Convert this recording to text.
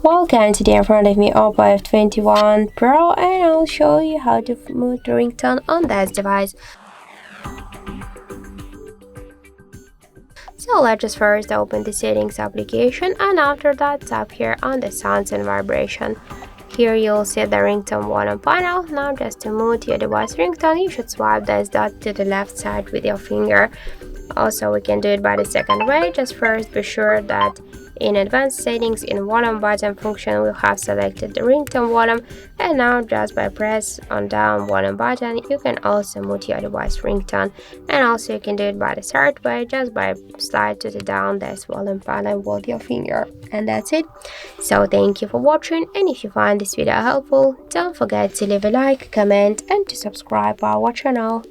Welcome, today in front of me OPPO F21 Pro, and I'll show you how to mute the ringtone on this device. So let's just first open the settings application, and after that tap here on the sounds and vibration. Here you'll see the ringtone volume panel. Now just to mute your device ringtone, you should swipe this dot to the left side with your finger. Also, we can do it by the second way. Just first be sure that in advanced settings in volume button function we have selected the ringtone volume, and now just by press on down volume button you can also mute your device ringtone. And also you can do it by the third way, just by slide to the down this volume button with your finger. And that's it. So thank you for watching, and if you find this video helpful, don't forget to leave a like, comment and to subscribe our channel.